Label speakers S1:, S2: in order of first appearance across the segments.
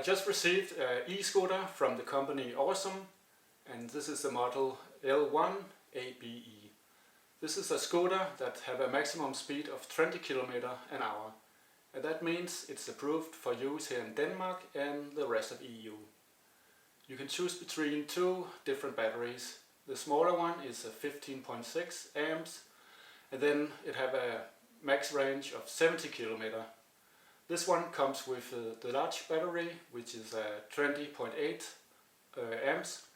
S1: just received an e-scooter from the company Ausom, and this is the model L1 ABE. This is a scooter that have a maximum speed of 20 km/h, and that means it's approved for use here in Denmark and the rest of EU. You can choose between two different batteries. The smaller one is a 15.6 amps, and then it have a max range of 70 km. This one comes with the large battery, which is 20.8 amps,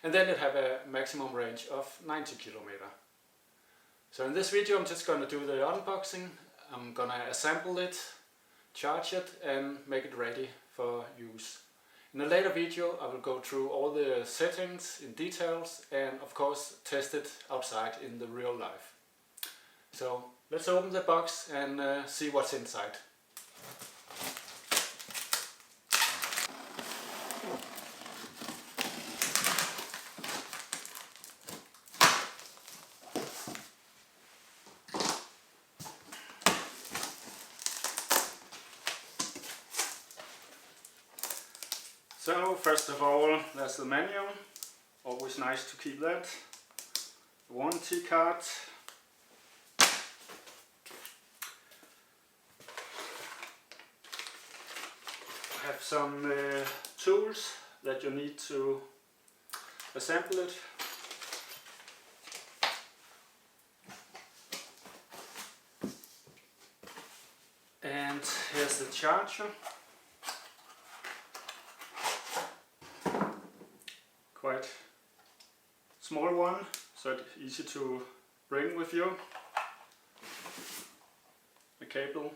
S1: and then it have a maximum range of 90 km. So in this video I'm just going to do the unboxing. I'm going to assemble it, charge it and make it ready for use. In a later video I will go through all the settings in details and of course test it outside in the real life. So let's open the box and see what's inside. So first of all, there's the manual, always nice to keep that, the warranty card, I have some tools that you need to assemble it. And here's the charger. Quite small one, so it's easy to bring with you. A cable.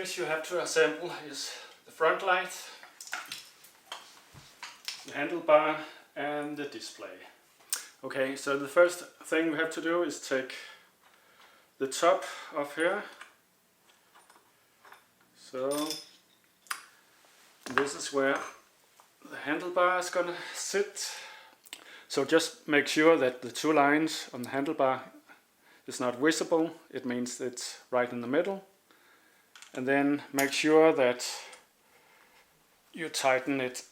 S1: things you have to assemble is the front light, the handlebar and the display. Okay, so the first thing we have to do is take the top off here. So this is where the handlebar is gonna sit. So just make sure that the two lines on the handlebar is not visible. It means it's right in the middle. And then make sure that you tighten it.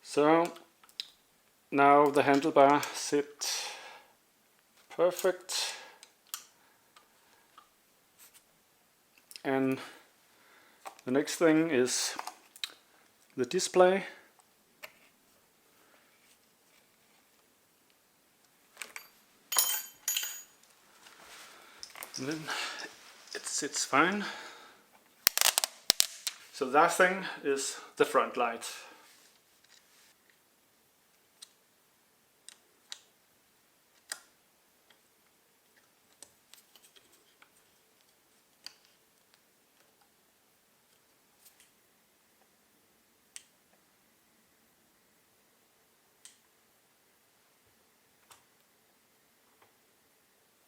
S1: So now the handlebar sits perfect. And the next thing is the display. And then it sits fine. So that thing is the front light.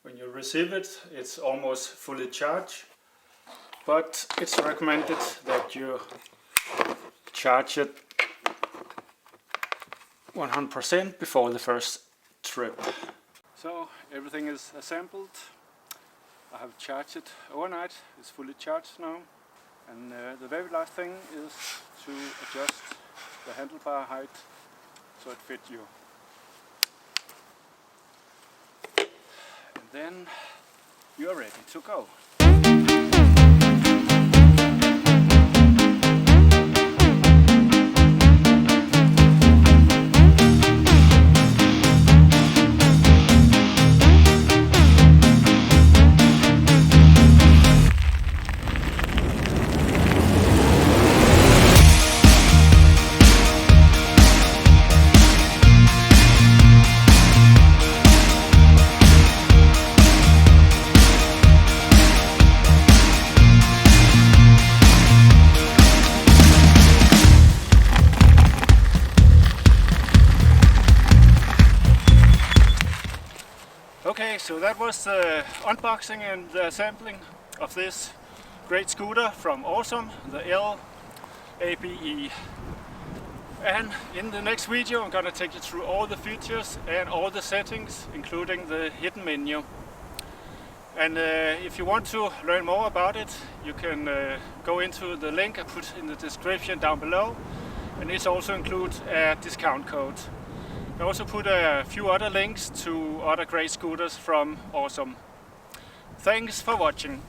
S1: When you receive it, it's almost fully charged, but it's recommended that you charge it 100% before the first trip. So everything is assembled. I have charged it overnight. It's fully charged now. And the very last thing is to adjust the handlebar height so it fits you. Then you are ready to go. Okay, so that was the unboxing and the assembling of this great scooter from Ausom, the L1 ABE. And in the next video I'm gonna take you through all the features and all the settings, including the hidden menu. And if you want to learn more about it, you can go into the link I put in the description down below, and this also includes a discount code. I also put a few other links to other great scooters from Ausom. Thanks for watching.